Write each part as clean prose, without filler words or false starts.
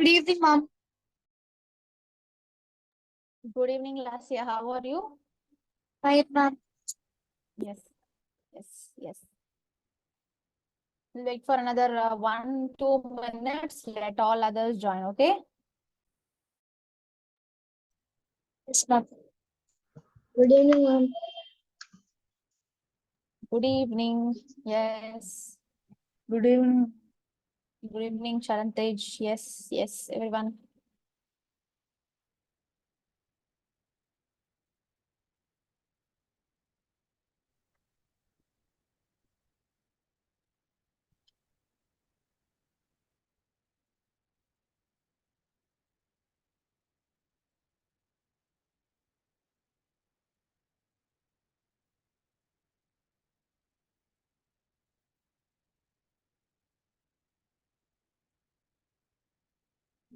Good evening, ma'am. Good evening, Lassia. How are you? Fine, ma'am. Yes, yes. We'll wait for another 1-2 minutes. Let all others join, okay? Yes, ma'am. Good evening, ma'am. Good evening. Yes. Good evening. Good evening, Charantej. Yes, everyone.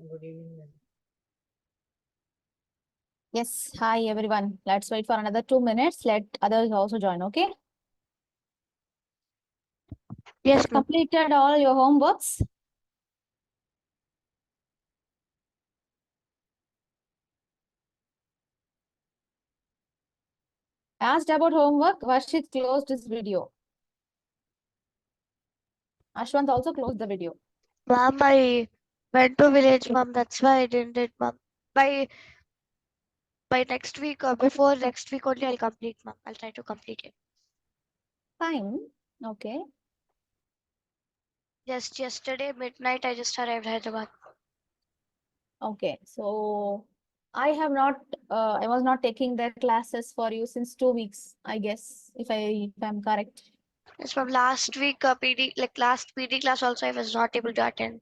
Good evening, ma'am. Yes, hi, everyone. Let's wait for another 2 minutes. Let others also join, okay? Yes, ma'am. Completed all your homeworks? Asked about homework, Varshit closed his video. Ashwant also closed the video. Ma'am, I went to village, ma'am. That's why I didn't it, ma'am. By next week or before next week only, I'll complete, ma'am. I'll try to complete it. Fine. Okay. Just yesterday midnight, I just arrived Hyderabad. Okay. So I was not taking the classes for you since 2 weeks, I guess, if I'm correct. Yes, from last week, last PD class also, I was not able to attend.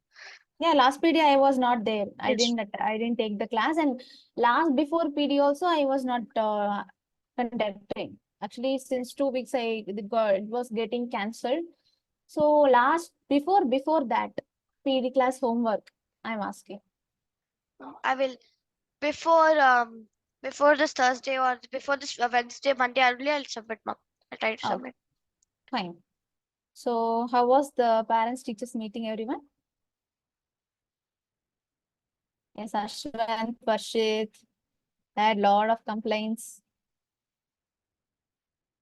Yeah, last PD I was not there. I Yes. didn't take the class, and before PD also I was not conducting. Actually, since 2 weeks it was getting cancelled. So before that PD class homework, I'm asking. I will before this Thursday or before this Wednesday, Monday only, I'll submit, ma'am. I'll try to Okay, submit. fine. So how was the parents teachers meeting, everyone? Yes, Ashwant, Varshit, had lot of complaints.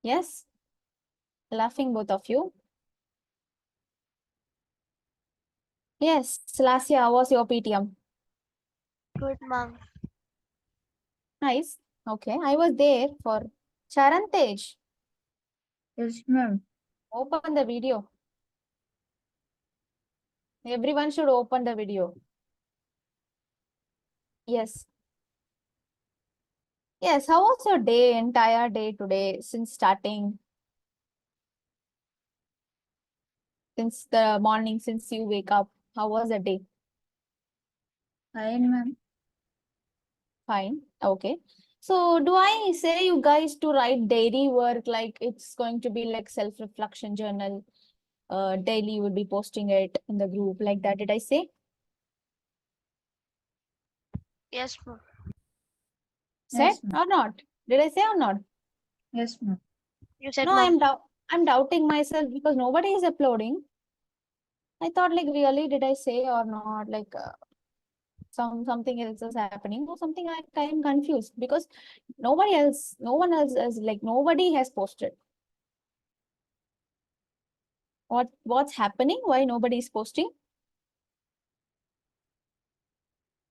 Yes, laughing both of you. Yes, last year, how was your PTM? Good, ma'am. Nice. Okay, I was there for Charantej. Yes, ma'am. Open the video. Everyone should open the video. Yes. Yes, how was your day, entire day today, since starting? Since the morning, since you wake up, how was the day? Fine, ma'am. Fine. Okay. So do I say you guys to write daily work, like it's going to be like self-reflection journal? Daily you will be posting it in the group like that. Did I say? Yes, ma'am. Said Yes, ma'am. or not? Did I say or not? Yes, ma'am. You said, No, ma'am. I'm doubting myself because nobody is uploading. I thought like really did I say or not? Like something else is happening or something like I am confused because no one else is like nobody has posted. What's happening? Why nobody is posting?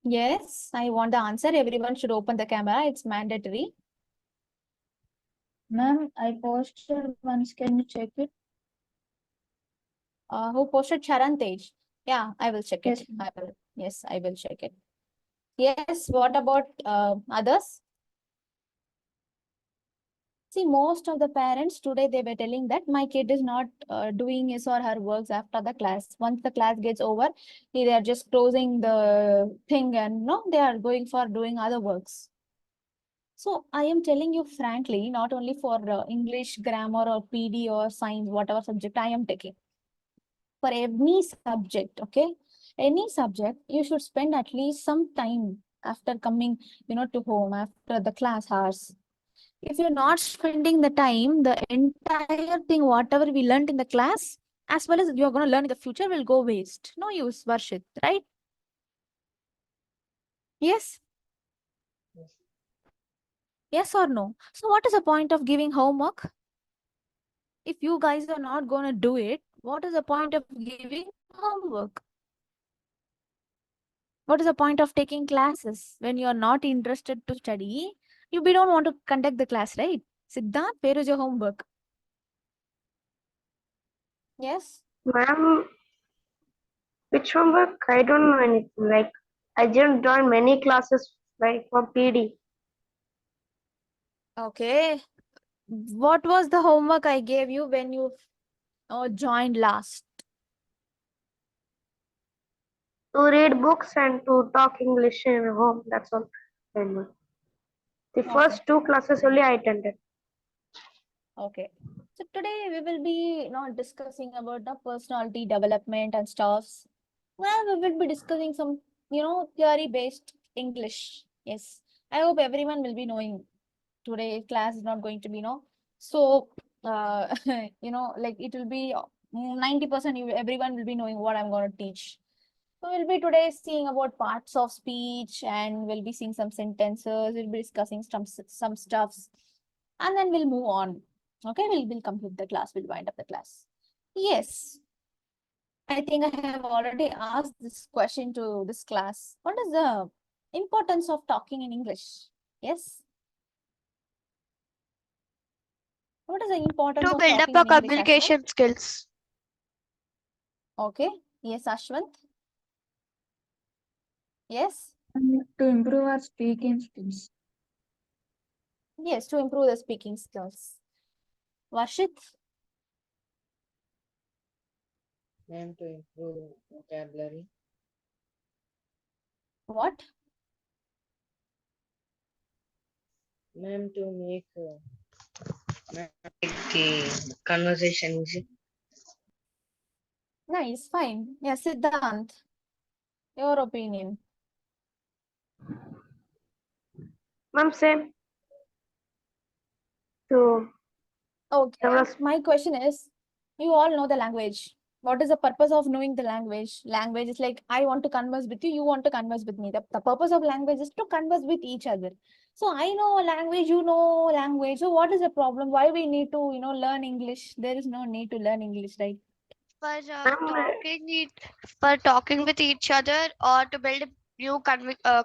Yes, I want the answer. Everyone should open the camera. It's mandatory. Ma'am, I posted once. Can you check it? Who posted Charantej? Yeah, I will check it. Yes. Yes, I will check it. Yes, what about others? See, most of the parents today, they were telling that my kid is not doing his or her works after the class. Once the class gets over, they are just closing the thing and no, they are going for doing other works. So I am telling you frankly, not only for English, grammar or PD or science, whatever subject I am taking. For any subject, okay? Any subject, you should spend at least some time after coming, to home after the class hours. If you're not spending the time, the entire thing, whatever we learned in the class, as well as you're going to learn in the future, will go waste. No use, Varshit, right? Yes? Yes or no? So what is the point of giving homework? If you guys are not going to do it, what is the point of giving homework? What is the point of taking classes when you're not interested to study? We don't want to conduct the class, right? Siddharth, where is your homework? Yes? Ma'am, which homework? I don't know anything. Like, I didn't join many classes like for PD. Okay. What was the homework I gave you when you joined last? To read books and to talk English in home. That's all. And the Okay. first two classes only I attended. Okay. So today we will be discussing about the personality development and stuffs. Well, we will be discussing some, theory-based English. Yes. I hope everyone will be knowing today class is not going to be, so, like it will be 90% everyone will be knowing what I'm going to teach. So we'll be today seeing about parts of speech and we'll be seeing some sentences. We'll be discussing some stuffs and then we'll move on. Okay, we'll complete the class. We'll wind up the class. Yes, I think I have already asked this question to this class. What is the importance of talking in English? Yes. What is the importance To of build up talking your in English, Ashwant? communication skills. Okay. Yes, Ashwant. Yes. And to improve our speaking skills. Yes, to improve the speaking skills. Varshit. Ma'am, to improve vocabulary. What? Ma'am, to make the conversation easy. Nice, fine. Yes, Siddhant. Your opinion. Ma'am, same. To Okay. develop. My question is, you all know the language. What is the purpose of knowing the language? Language is like, I want to converse with you, you want to converse with me. The purpose of language is to converse with each other. So I know language, you know language. So what is the problem? Why we need to, learn English? There is no need to learn English, right? For Ma'am, talking with each other, or to build new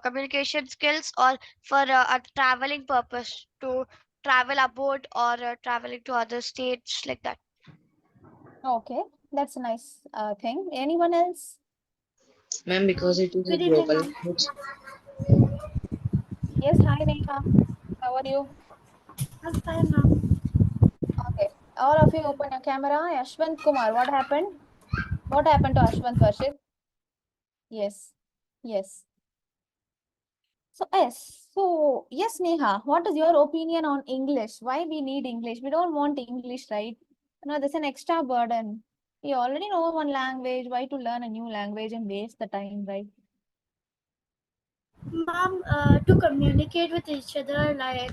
communication skills, or for a traveling purpose, to travel abroad, or traveling to other states, like that. Okay, that's a nice thing. Anyone else? Ma'am, because it is a Good evening, global ma'am. language. Yes, hi Neha. How are you? I'm fine, ma'am. Okay. All of you open your camera. Ashwant Kumar, what happened? What happened to Ashwant Varshit? Yes. Yes. So Neha, what is your opinion on English? Why we need English? We don't want English, right? There's an extra burden. We already know one language. Why to learn a new language and waste the time, right? Ma'am, to communicate with each other, like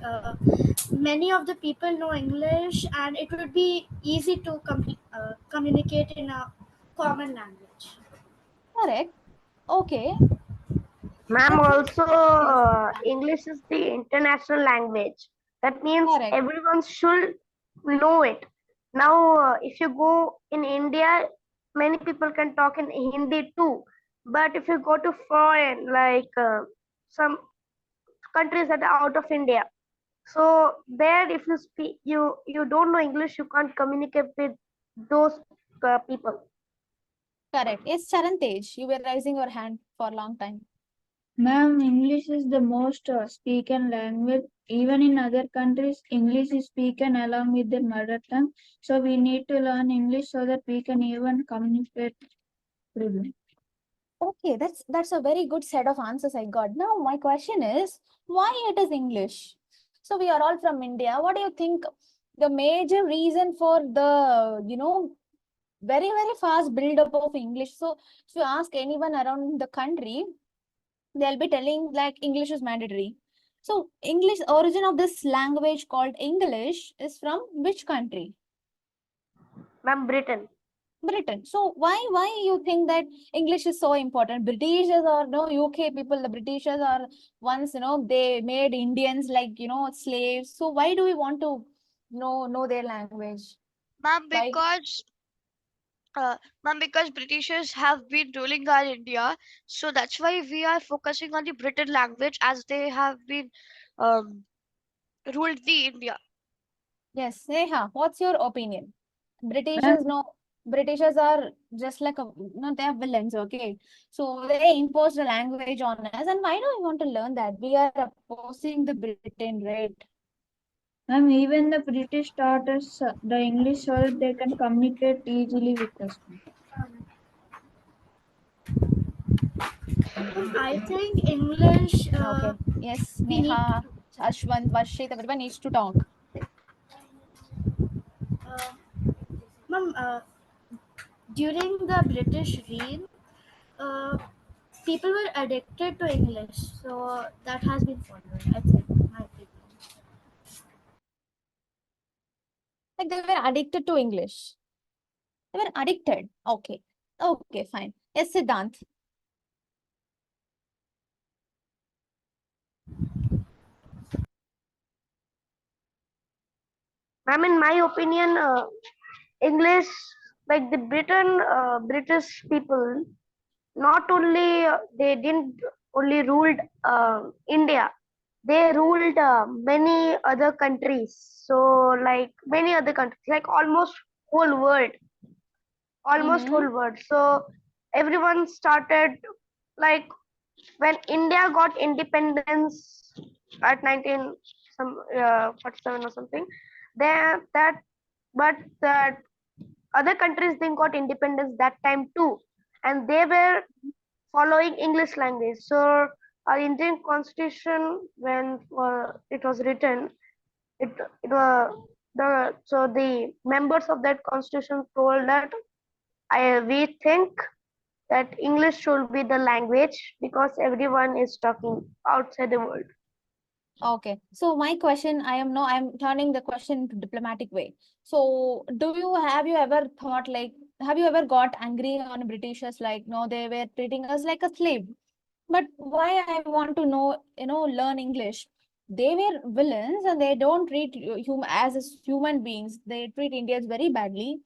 many of the people know English, and it would be easy to communicate in a common language. Correct. Okay. ma'am, I think also yes. English is the international language. That means Correct. everyone should know it. Now, if you go in India, many people can talk in Hindi too. But if you go to foreign, like some countries that are out of India, so there, if you speak, you don't know English, you can't communicate with those people. Correct. Yes, Charantej, you were raising your hand for a long time. Ma'am, English is the most spoken language. Even in other countries, English is spoken along with their mother tongue. So we need to learn English so that we can even communicate freely. Okay, that's a very good set of answers I got. Now my question is, why it is English? So we are all from India. What do you think the major reason for the, very, very fast build-up of English? So if you ask anyone around the country, they'll be telling like English is mandatory. So English, origin of this language called English is from which country? Ma'am, Britain. Britain. So why you think that English is so important? Britishers or no UK people, the Britishers are once, they made Indians like, slaves. So why do we want to know their language? Ma'am, Why? because Britishers have been ruling our India, so that's why we are focusing on the Britain language as they have been um, ruled the India. Yes, Neha, what's your opinion? Ma'am, Britishers, no, Britishers are just like they are villains, okay? So they imposed a language on us, and why do we want to learn that? We are opposing the Britain, right? even the British taught us the English so that they can communicate easily with us. I think English, Okay. Yes, we need Neha, Ashwant, Varshit, everyone needs to talk. uh, ma'am, during the British reign, uh, people were addicted to English, so that has been followed. I think, my opinion. Like they were addicted to English. They were addicted. Okay. Okay, fine. Yes, Siddhant. Ma'am, in my opinion, English, like the British people, not only they didn't only ruled India, they ruled many other countries. So like many other countries, like whole world, almost Mm-hmm. whole world. So everyone started like when India got independence at 1947 or something. Then that but that other countries then got independence that time too, and they were following English language. So our Indian Constitution, when it was written, it was the members of that constitution told that we think that English should be the language because everyone is talking outside the world. Okay. So my question, I'm turning the question into diplomatic way. So have you ever thought like, have you ever got angry on Britishers like, no, they were treating us like a slave? But why I want to know, learn English? They were villains and they don't treat as human beings. They treat Indians very badly.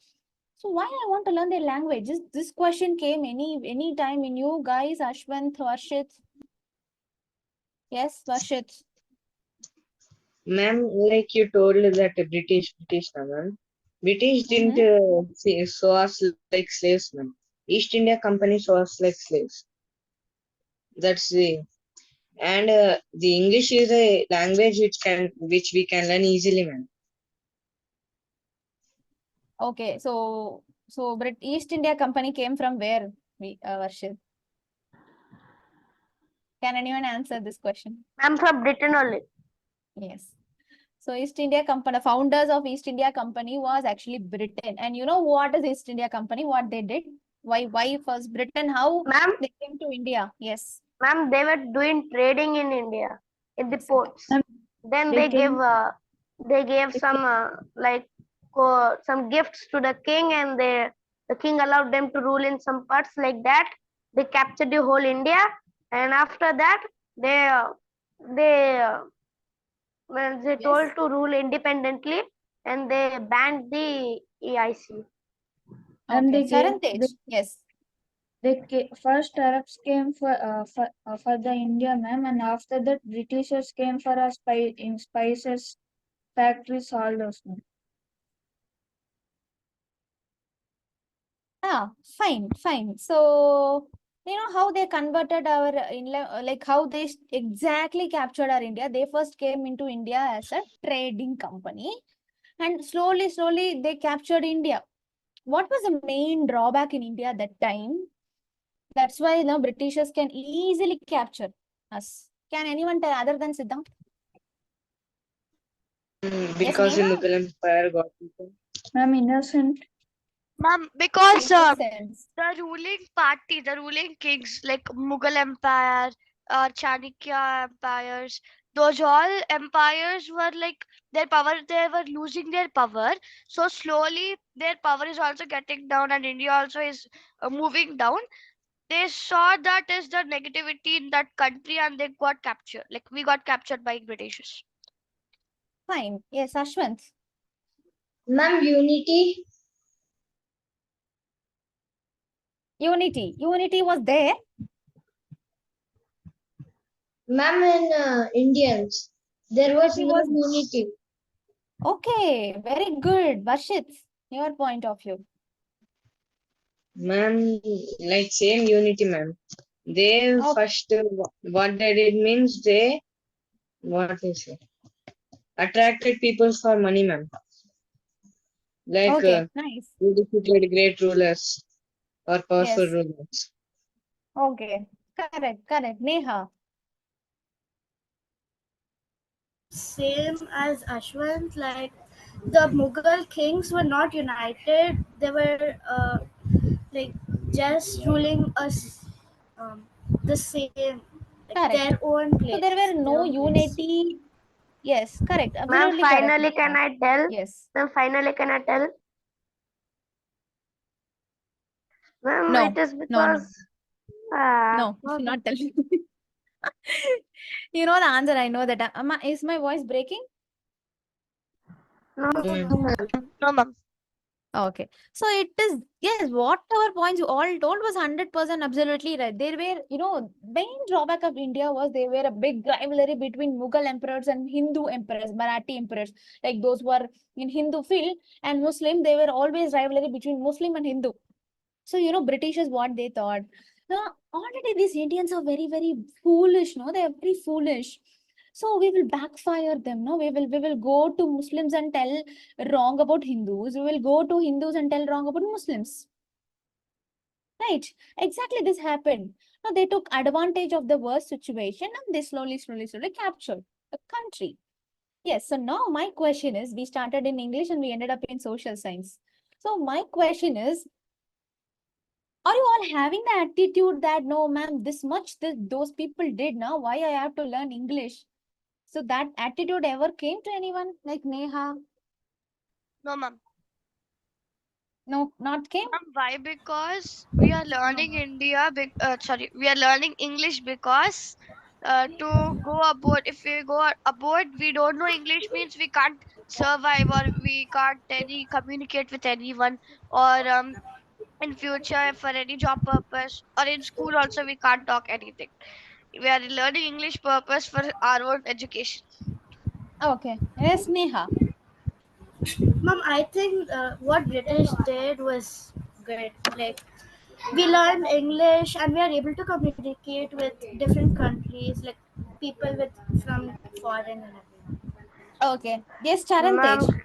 So why I want to learn their language? This question came any time in you guys, Ashwant, Varshit. Yes, Varshit. Ma'am, like you told that British, na, ma'am. British didn't Mm-hmm. saw us like slaves, ma'am. East India Company saw us like slaves. That's the and the English is a language which we can learn easily, ma'am. Okay, so Brit East India Company came from where? Varshit. Can anyone answer this question? I'm from Britain only. Yes. So East India Company, founders of East India Company was actually Britain. And you know what is East India Company? What they did? Why first Britain? How Ma'am, they came to India? Yes. ma'am, they were doing trading in India in the ports. ma'am, Then they came. they gave some some gifts to the king, and the king allowed them to rule in some parts like that. They captured the whole India, and after that they when they Yes. told to rule independently, and they banned the EIC. And Okay. they gave Charantej. Yes. first Arabs came for the India, ma'am, and after that Britishers came for our spices factories, all those, ma'am. Ah, fine, fine. So, how they converted our inland, like how they exactly captured our India. They first came into India as a trading company, and slowly, they captured India. What was the main drawback in India at that time? That's why Britishers can easily capture us. Can anyone tell other than Siddhant? Yes, Because the Neha? Mughal Empire got people. Ma'am, innocent. Ma'am, because Innocence. the ruling party, the ruling kings like Mughal Empire or Chanakya empires, those all empires were like their power, they were losing their power. So slowly their power is also getting down, and India also is moving down. They saw that as the negativity in that country, and they got captured. Like we got captured by Britishers. Fine. Yes, Ashwant. Ma'am, unity. Unity. Unity was there. Ma'am, in Indians, there was Unity no was unity. okay. Very good. Varshit, your point of view. Ma'am, like same unity, ma'am. They Oh, first, what they did means they, what is it? Attracted people for money, ma'am. Like okay. Nice. we defeated great rulers or powerful Yes. rulers. Okay. Correct. Correct. Neha. Same as Ashwant, like the Mughal kings were not united. They were like just ruling us the same, like Correct. their own So there place, were their no own place. unity. Yes. Correct. Ma'am, Absolutely correct, finally, can Neha. I tell? Yes. Ma'am, finally, can I tell? Ma'am, it No. is No. No. because No. okay. Not telling. You know the answer. I know that. Is my voice breaking? No, No, ma'am. ma'am. No, ma'am. Okay. So it is, yes, whatever points you all told was 100% absolutely right. There were, main drawback of India was there were a big rivalry between Mughal emperors and Hindu emperors, Marathi emperors. Like those who were in Hindu field and Muslim, they were always rivalry between Muslim and Hindu. So, Britishers, what they thought. Now, already these Indians are very, very foolish, no? They are very foolish. So we will backfire them, no? We will go to Muslims and tell wrong about Hindus. We will go to Hindus and tell wrong about Muslims. Right? Exactly this happened. Now they took advantage of the worst situation and they slowly, slowly, slowly captured the country. Yes. So now my question is, we started in English and we ended up in social science. So my question is, are you all having the attitude that no, ma'am, this much those people did now, why I have to learn English? So that attitude ever came to anyone like Neha? No, ma'am. No, not came. Why? Because we are learning sorry, we are learning English because to go abroad. If we go abroad, we don't know English means we can't survive, or we can't any communicate with anyone, or in future for any job purpose, or in school also we can't talk anything. We are learning English purpose for our own education. Okay. Yes, Neha. Mom, I think what British did was good. Like we learn English and we are able to communicate with different countries, like people with from foreign and everything. Okay. Yes, Ma'am, Charantej.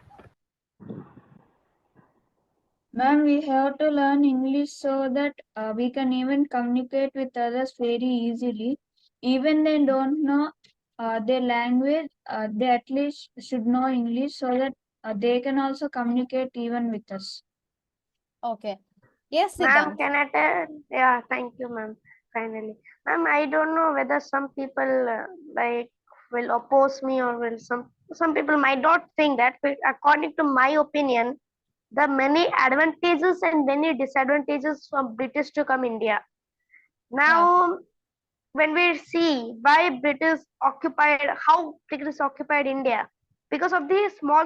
Ma'am, we have to learn English so that we can even communicate with others very easily. Even they don't know their language, they at least should know English so that they can also communicate even with us. Okay. Yes, ma'am, Siddhant. can I tell? Yeah, thank you, ma'am. Finally, ma'am, I don't know whether some people like will oppose me or will some people might not think that. But according to my opinion, there are many advantages and many disadvantages for British to come India. Yeah. Now, when we see why how British occupied India, because of the small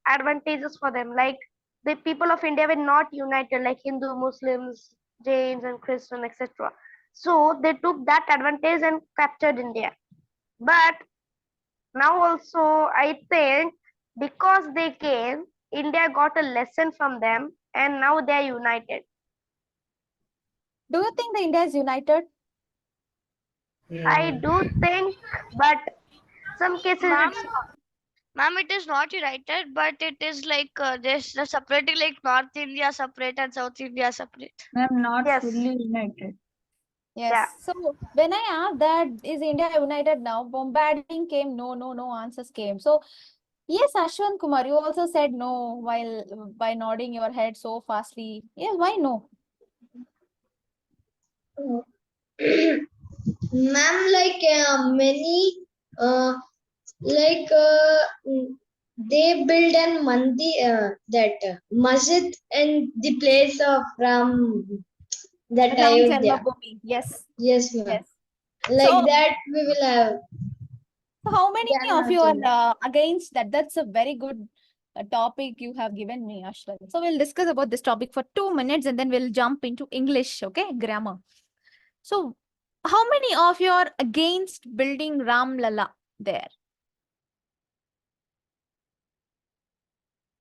advantages for them, like the people of India were not united, like Hindu, Muslims, Jains, and Christian, etc. So they took that advantage and captured India. But now also, I think because they came, India got a lesson from them, and now they are united. Do you think the India is united? No, I ma'am. do think, but some cases Ma'am, it's ma'am, it is not united, but it is like there's the separating, like North India separate and South India separate. Ma'am, not yes. fully united. Yeah, Yes. So when I asked that is India united now, bombarding came, no, no, no answers came. So yes, Ashwant Kumar, you also said no while by nodding your head so fastly. Yes, why no? Ma'am, like many Like they build an that masjid in the place of Ram, that Ram Ayodhya. Janmabhoomi. Yes. Yes, ma'am. Yes. Like So, that we will have. how many of you Jannah. are against that? That's a very good topic you have given me, Ashwin. So we'll discuss about this topic for 2 minutes and then we'll jump into English, okay? Grammar. So, how many of you are against building Ram Lala there?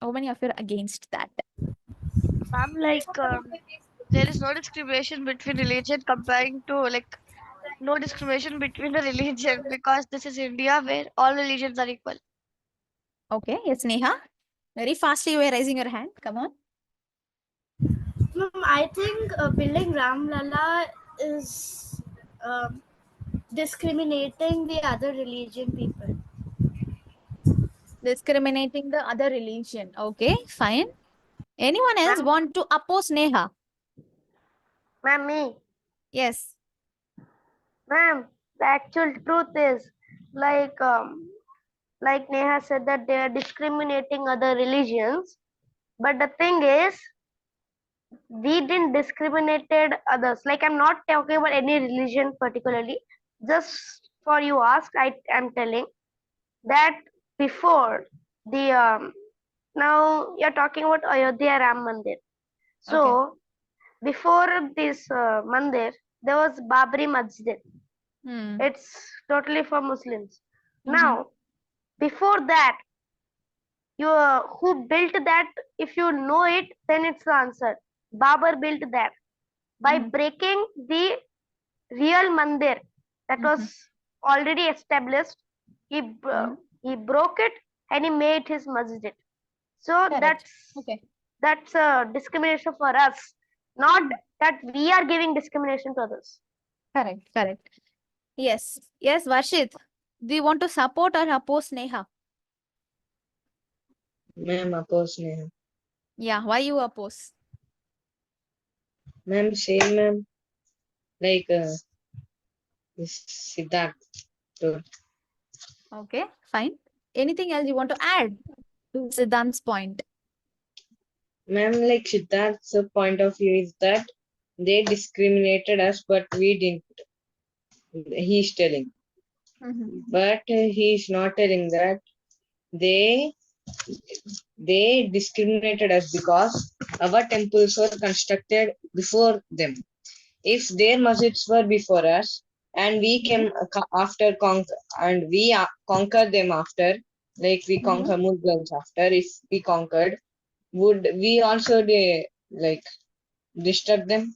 How many of you are against that? I'm like, there is no discrimination between religion comparing to like no discrimination between the religion because this is India where all religions are equal. Okay, yes, Neha. Very fastly you were raising your hand. Come on. I think building Ram Lala is discriminating the other religion people. Discriminating the other religion. Okay, fine. Anyone else Ma'am, want to oppose Neha? ma'am, me. Yes. Ma'am, the actual truth is like Neha said that they are discriminating other religions. But the thing is, we didn't discriminated others. Like I'm not talking about any religion particularly. Just for you ask, I am telling that before the now you're talking about Ayodhya Ram Mandir. Okay. So before this mandir, there was Babri Masjid. Hmm. It's totally for Muslims. Mhm. Now before that, you who built that? If you know it, then it's the answer. Babar built that by Mhm. breaking the real mandir that was Mhm. already established. He Mhm. he broke it and he made his masjid. So Correct. Okay. that's a discrimination for us, not Hmm. that we are giving discrimination to others. Correct. Correct. Yes. Yes, Varshit. Do you want to support or oppose Neha? Ma'am, oppose Neha. Yeah, why you oppose? Ma'am, same ma'am. Like this Siddharth told. Okay, fine. Anything else you want to add to Siddhant's point? Ma'am, like Siddharth's point of view is that they discriminated us, but we didn't. He's telling. Mhm. But he's not telling that they they discriminated us because our temples were constructed before them. If their masjids were before us and we Mhm. came after and we conquer them after, like we Mhm. conquer Mughals after, if we conquered, would we also like disturb them?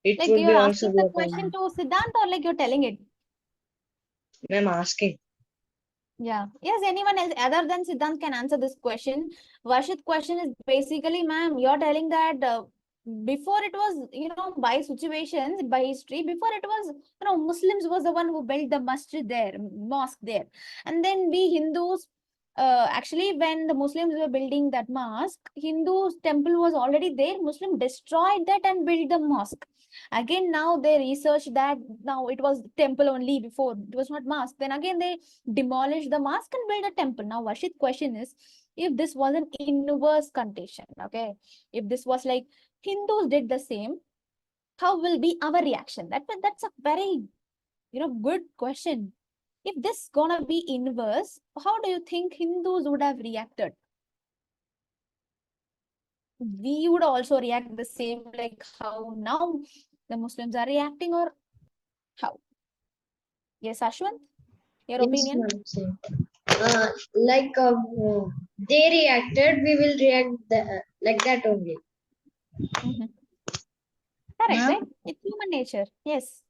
It Like would you're be also asking be the a question problem. to Siddhant or like you're telling it? I'm asking. Yeah. Yes, anyone else other than Siddhant can answer this question. Varshit question is basically, ma'am, you're telling that before it was, by situations, by history, before it was, Muslims was the one who built the masjid there, mosque there. And then we Hindus, actually, when the Muslims were building that mosque, Hindu temple was already there. Muslim destroyed that and built the mosque. Again, now they research that now it was temple only before, it was not mosque. Then again, they demolish the mosque and build a temple. Now, Varshit question is, if this was an inverse condition, okay, if this was like Hindus did the same, how will be our reaction? That's a very good question. If this gonna be inverse, how do you think Hindus would have reacted? We would also react the same like how now the Muslims are reacting, or how? Yes, Ashwant, your Yes, opinion? ma'am. Same. Like they reacted, we will react like that only. Mhm. Correct, Ma'am, right? It's human nature. Yes.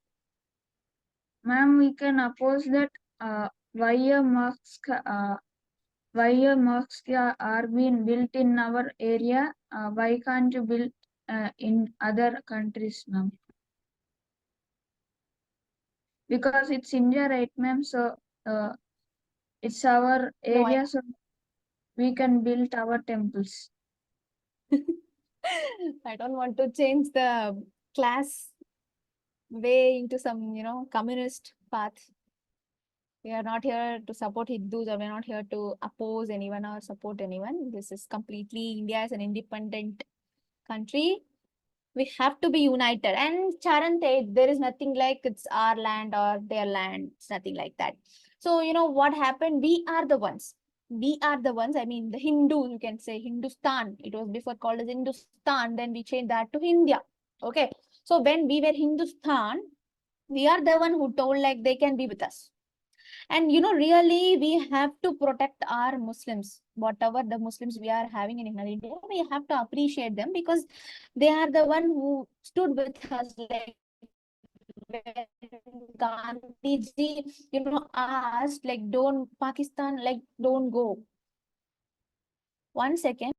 ma'am, we can oppose that why a mosques are being built in our area. Why can't you build in other countries, ma'am? Because it's India, right, ma'am? So uh, it's our No, area, so we can build our temples. I don't want to change the class way into some, communist path. We are not here to support Hindus, or we're not here to oppose anyone or support anyone. This is completely, India is an independent country. We have to be united. And Charante, there is nothing like it's our land or their land. It's nothing like that. So, you know what happened? We are the ones. We are the ones. I mean, the Hindus, you can say Hindustan. It was before called as Hindustan. Then we changed that to India. Okay. So when we were Hindustan, we are the one who told like they can be with us. And you know, really, we have to protect our Muslims. Whatever the Muslims we are having in India, we have to appreciate them because they are the one who stood with us. Like when Gandhiji, you know, asked like, "Don't Pakistan, like, don't go." 1 second.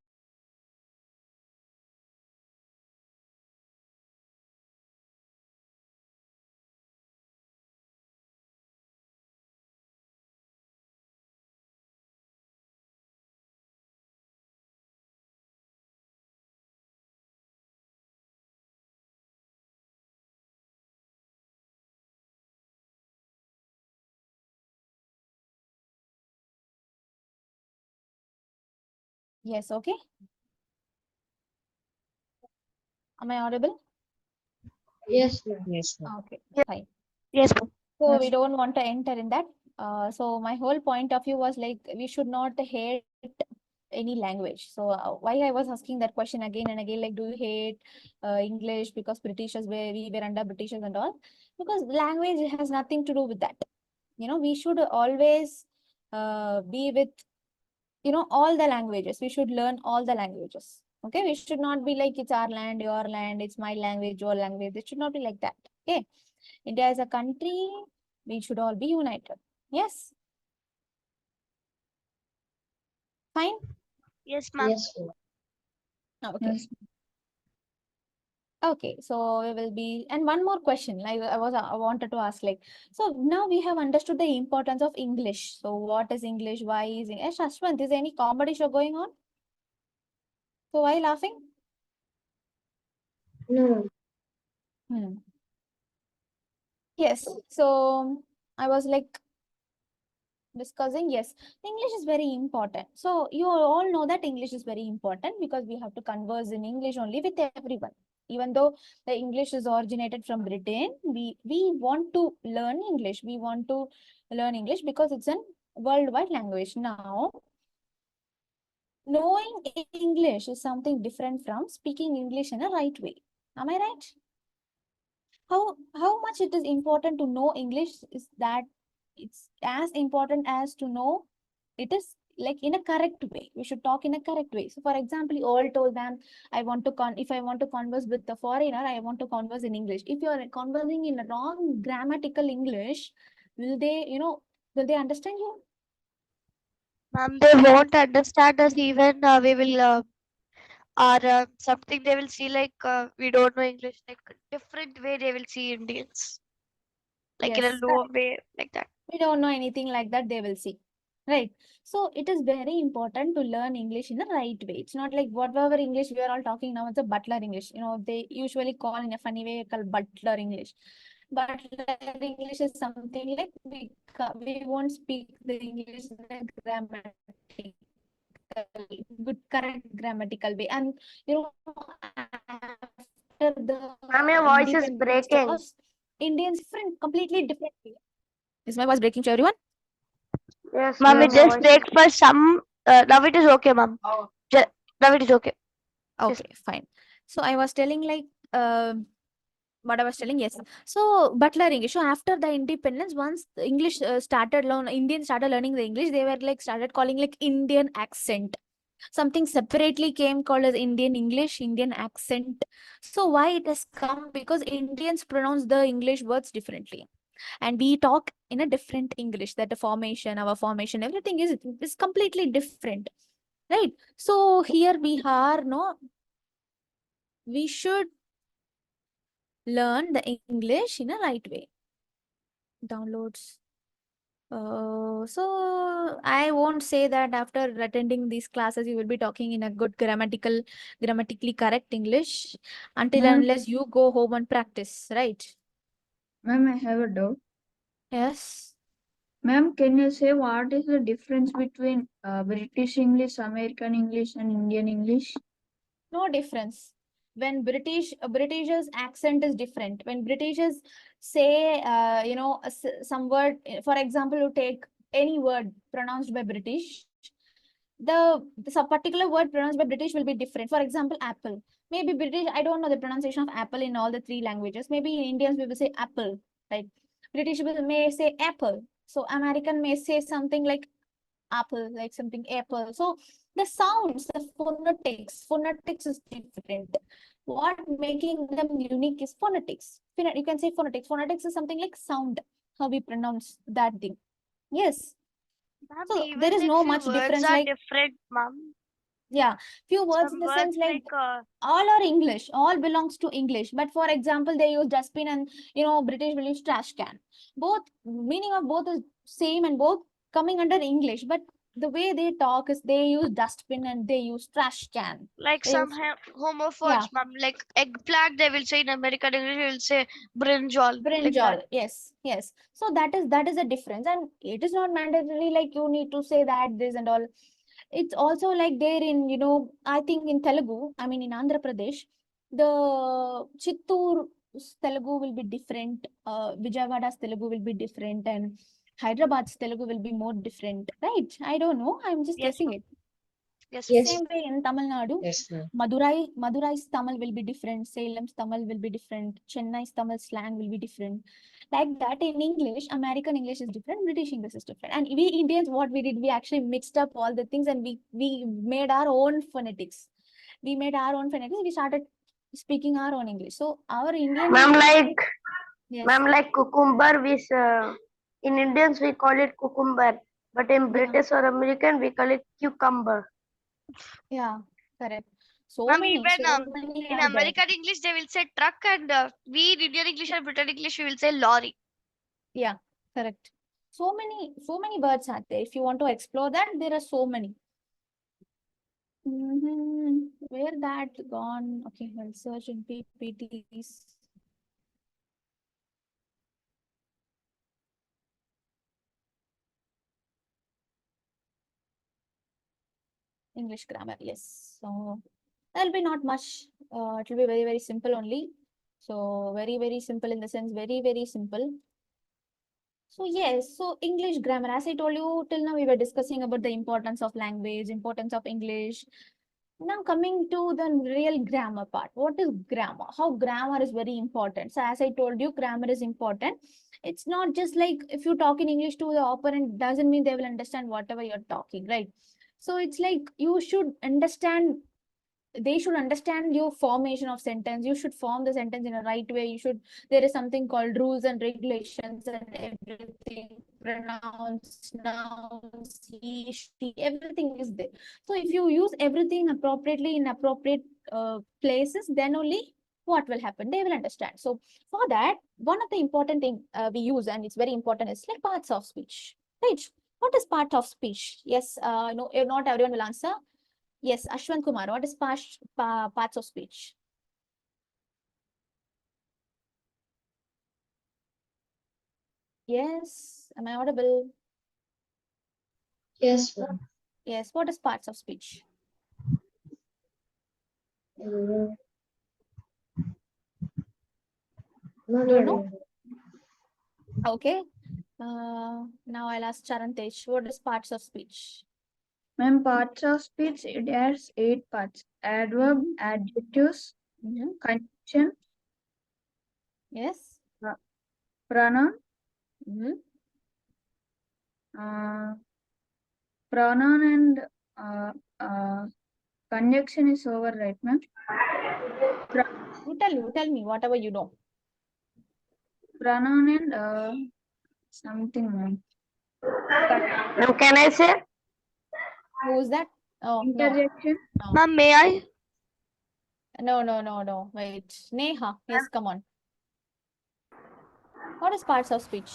Yes, okay. Am I audible? Yes, ma'am. Yes, ma'am. Okay, Yes. fine. Yes, ma'am. So Yes. we don't want to enter in that. So my whole point of view was like we should not hate any language. So why I was asking that question again and again, like, do you hate English because Britishers were, we were under Britishers and all? Because language has nothing to do with that. You know, we should always be with, you know, all the languages. We should learn all the languages. Okay, we should not be like it's our land, your land, it's my language, your language. It should not be like that. Okay, India is a country. We should all be united. Yes, fine. Yes, ma'am. Yes, ma'am. Okay. Yes. Okay, so we will be, and one more question, like I wanted to ask, like, so now we have understood the importance of English. So what is English? Why is English? Ashwant, is there any comedy show going on? So why laughing? No. Hmm. Yes, so I was like discussing, yes, English is very important. So you all know that English is very important because we have to converse in English only with everyone. Even though the English is originated from Britain, we want to learn English. We want to learn English because it's a worldwide language. Now, knowing English is something different from speaking English in a right way. Am I right? How much it is important to know English is that it's as important as to know it is like in a correct way. We should talk in a correct way. So for example, you all told them, I want to if I want to converse with the foreigner, I want to converse in English. If you are conversing in a wrong grammatical English, will they, you know, will they understand you? Ma'am, they won't understand us even we will or something they will see like we don't know English, like different way they will see Indians, like in a Yes, low way, like that. we don't know anything like that, they will see. Right. So it is very important to learn English in the right way. It's not like whatever English we are all talking now, it's a butler English. You know, they usually call in a funny way called butler English. Butler English is something like we won't speak the English in a grammatical, good, correct grammatical way. And you know, after the Ma'am, your voice is independence breaking. was Indians different, completely different. Is my voice breaking to everyone? Yes, Ma'am, ma'am, it your just voice is. break for some. Now it is okay, ma'am. Now it is okay. Yes. Okay, fine. So I was telling like what I was telling, yes. So Butler English. So after the independence, once the English Indians started learning the English, they were like started calling like Indian accent. Something separately came called as Indian English, Indian accent. So why it has come? Because Indians pronounce the English words differently. And we talk in a different English, that the formation, our formation, everything is completely different. Right. So here we are, no, we should learn the English in a right way. Downloads. So I won't say that after attending these classes you will be talking in a good grammatically correct English until Ma'am, unless you go home and practice, right? ma'am, I have a doubt. Yes. Ma'am, can you say what is the difference between British English, American English, and Indian English? No difference. When Britishers accent is different. When Britishers say, some word, for example, you take any word pronounced by British, the some particular word pronounced by British will be different. For example, apple. Maybe British, I don't know the pronunciation of apple in all the three languages. Maybe Indians will say apple, right? British may say apple. So American may say something like apple, like something apple. So the sounds, the phonetics is different. What making them unique is phonetics. You can say phonetics. Phonetics is something like sound, how we pronounce that thing. Yes. Ma'am, So there even is like no few much words difference. are Like, different, ma'am. yeah, few words in Some the sense words like like all are English, all belongs to English. But for example, they use dustbin and British will use trash can. Both meaning of both is same and both coming under English. But the way they talk is they use dustbin and they use trash can. They some use, yeah, homophones, ma'am. Like eggplant, they will say in American English, they will say brinjal, like that. brinjal. Yes, yes. So that is a difference, and it is not mandatory like you need to say that this and all. It's also like there in, I think in Telugu, I mean in Andhra Pradesh, the Chittoor's Telugu will be different, Vijayawada's Telugu will be different, and Hyderabad's Telugu will be more different, right? I don't know. I'm just Yes, guessing ma'am. it. Yes, Yes. Same way in Tamil Nadu, Yes, ma'am. Madurai's Tamil will be different, Salem's Tamil will be different, Chennai's Tamil slang will be different. Like that in English, American English is different, British English is different. And we Indians, what we did, we actually mixed up all the things and we made our own phonetics. We made our own phonetics. We started speaking our own English. So our Indian Ma'am, English, yes, like cucumber, which in Indians we call it cucumber, but in yeah, British or American we call it cucumber. yeah, correct. So ma'am. many, Even so many in are there. American English, they will say truck, and we in Indian English and Britain English, we will say lorry. Yeah, correct. So many words are there. If you want to explore that, there are so many. Where that gone? Okay, I'll search in PPTs. English grammar, yes. So there'll be not much. It will be very, very simple only. So very, very simple in the sense, very, very simple. So yes, so English grammar, as I told you, till now we were discussing about the importance of language, importance of English. Now coming to the real grammar part. What is grammar? How grammar is very important. So as I told you, grammar is important. It's not just like if you talk in English to the opponent, doesn't mean they will understand whatever you're talking, right? So it's like you should understand, they should understand your formation of sentence. You should form the sentence in a right way. There is something called rules and regulations and everything, pronouns, nouns, he, she, everything is there. So if you use everything appropriately in appropriate places, then only what will happen, they will understand. So for that, one of the important thing we use, and it's very important, is like parts of speech, right? What is part of speech? Yes, no, not everyone will answer. Yes, Ashwant Kumar, what is parts of speech? Yes, am I audible? Yes, ma'am. Yes, what is parts of speech? Mm, Not Don't know? audible. Okay. Now I'll ask Charantej, what is parts of speech? Ma'am, parts of speech, it has 8 parts. Adverb, Mhm. adjectives, Mhm. conjunction, Yes. pronoun, Mhm. uh, pronoun and uh, uh, conjunction is over, right, ma'am? You tell me whatever you know. Pronoun and something, ma'am. Now, can I say? Who is that? Oh, no. Interjection. No. Ma'am, may I? No. Wait. Neha, yes, come on. What is parts of speech?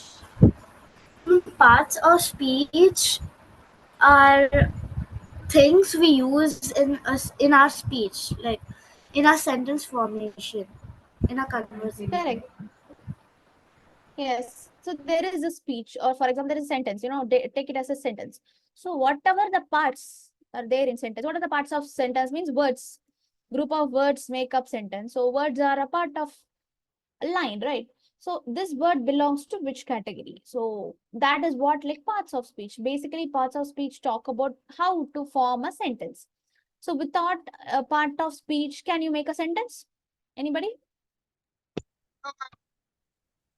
Parts of speech are things we use in our speech, like in our sentence formation, in our conversation. Correct. Yes. So there is a speech, or for example, there is a sentence, take it as a sentence. So whatever the parts are there in sentence, what are the parts of sentence means words. Group of words make up sentence. So words are a part of a line, right? So this word belongs to which category? So that is what like parts of speech. Basically, parts of speech talk about how to form a sentence. So without a part of speech, can you make a sentence? Anybody?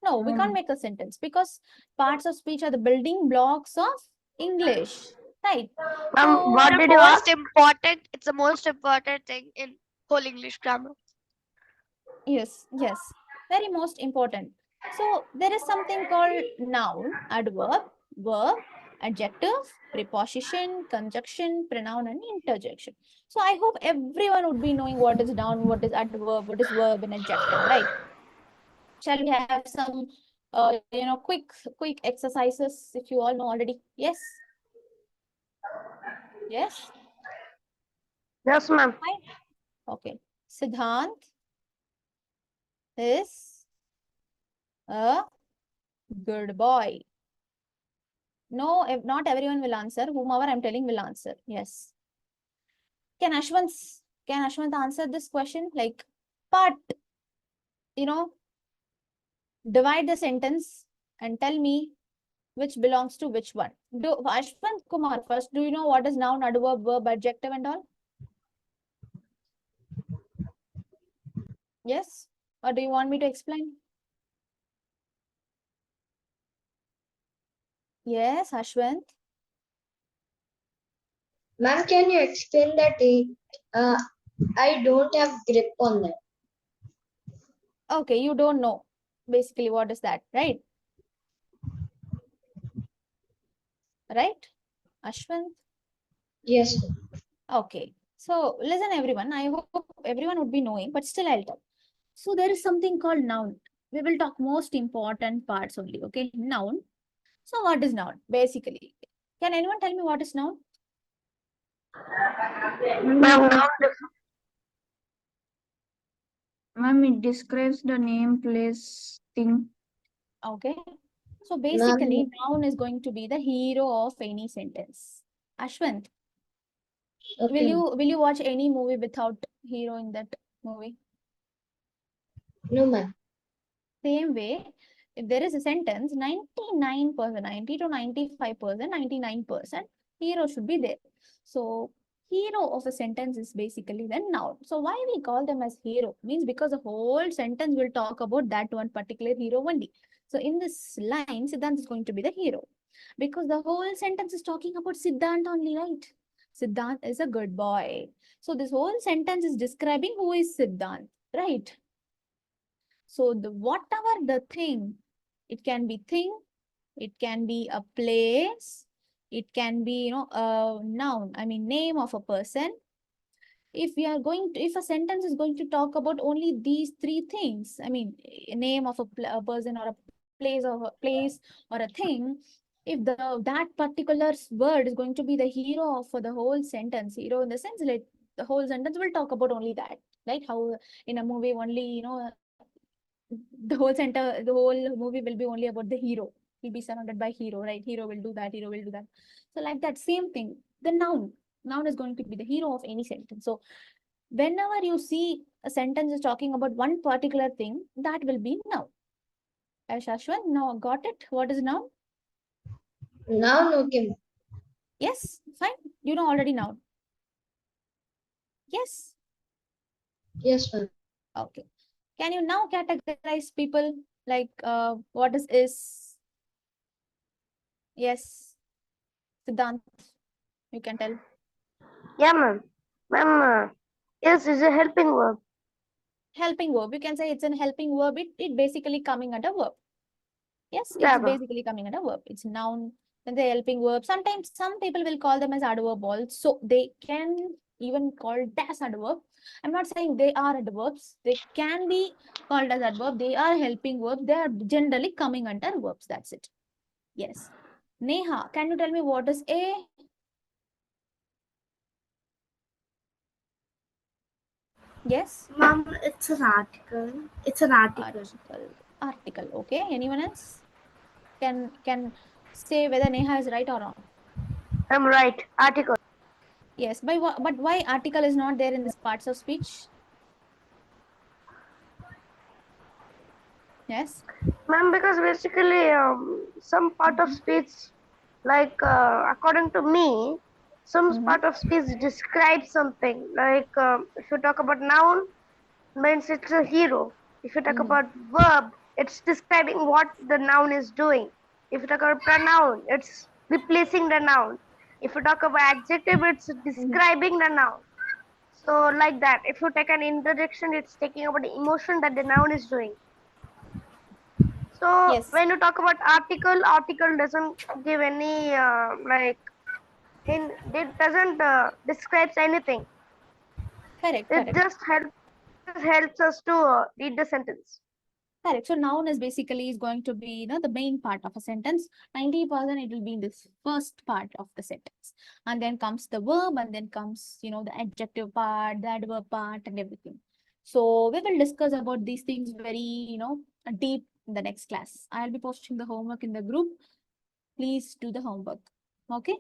No, we can't make a sentence because parts of speech are the building blocks of English, right? What So did you ask? It's the most important thing in whole English grammar. yes, very most important. So there is something called noun, adverb, verb, adjective, preposition, conjunction, pronoun, and interjection. So I hope everyone would be knowing what is noun, what is adverb, what is verb, and adjective, right? Shall we have some, quick exercises if you all know already? Yes, yes, Yes, ma'am. fine. Okay. Siddhant is a good boy. No, not everyone will answer. Whomever I'm telling will answer. Yes. Can Ashwant, can Ashwant answer this question? Like, part, you know, divide the sentence and tell me which belongs to which one. Do Ashwant Kumar first, do you know what is noun, adverb, verb, adjective, and all? Yes? Or do you want me to explain? Yes, Ashwant. Ma'am, can you explain that? Uh, I don't have grip on that. Okay, you don't know basically what is that, right? Right? Ashwant? Yes, Okay. So listen, everyone. I hope everyone would be knowing, but still I'll talk. So there is something called noun. We will talk most important parts only. Okay, noun. So what is noun? Basically, can anyone tell me what is noun? Ma'am, now Ma'am, it describes the name, place, thing. Okay. So ma'am. basically, noun is going to be the hero of any sentence. Ashwant, Okay, ma'am. will you watch any movie without hero in that movie? No, ma'am. Same way, if there is a sentence, 99%, 90 to 95%, 99% hero should be there. So hero of a sentence is basically the noun. So why we call them as hero? Means because the whole sentence will talk about that one particular hero only. So in this line, Siddhant is going to be the hero. Because the whole sentence is talking about Siddhant only, right? Siddhant is a good boy. So this whole sentence is describing who is Siddhant, right? So the whatever the thing, it can be thing, it can be a place, it can be, a noun, I mean name of a person. If we are going to, if a sentence is going to talk about only these three things, I mean a name of a person or a place or a thing, if that particular word is going to be the hero for the whole sentence, hero in the sense like the whole sentence will talk about only that. Like how in a movie only, the whole movie will be only about the hero. He'll be surrounded by hero, right? Hero will do that, hero will do that. So like that same thing, the noun is going to be the hero of any sentence. So whenever you see a sentence is talking about one particular thing, that will be noun. Ashwin, now got it? What is noun? Now, okay, ma'am. Yes, fine. You know already noun. Yes. Yes, ma'am. Okay. Can you now categorize people like what is? Yes. Siddhant, you can tell. yeah, ma'am. Ma'am, is a helping verb. Helping verb. You can say it's an helping verb. It basically coming under verb. Yes, Yeah, it's ma'am. basically coming under verb. It's noun, then the helping verb. Sometimes some people will call them as adverb also. They can even called as adverb. I'm not saying they are adverbs. They can be called as adverb. They are helping verbs. They are generally coming under verbs. That's it. Yes. Neha, can you tell me what is a yes? Mom, it's an article. It's an article. Article. Article. Okay. Anyone else can say whether Neha is right or wrong? I'm right. Article. Yes. But why article is not there in this parts of speech? Yes. Ma'am, because basically some part of speech, like according to me, some part of speech describes something. Like if you talk about noun, means it's a hero. If you talk about verb, it's describing what the noun is doing. If you talk about pronoun, it's replacing the noun. If you talk about adjective, it's describing the noun. So like that. If you take an interjection, it's taking about the emotion that the noun is doing. So Yes. when you talk about article, article doesn't give any like it doesn't describes anything. Correct. It Correct. just helps us to read the sentence. Correct. So noun is basically is going to be, the main part of a sentence. 90% it will be in this first part of the sentence. And then comes the verb, and then comes, the adjective part, the adverb part, and everything. So we will discuss about these things very, deep in the next class. I'll be posting the homework in the group. Please do the homework. Okay?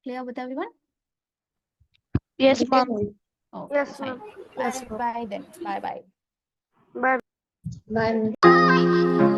Clear with everyone? Yes, ma'am. Okay, Yes, fine. ma'am. Bye Yes, ma'am. bye then. Bye bye. Bye. Bye.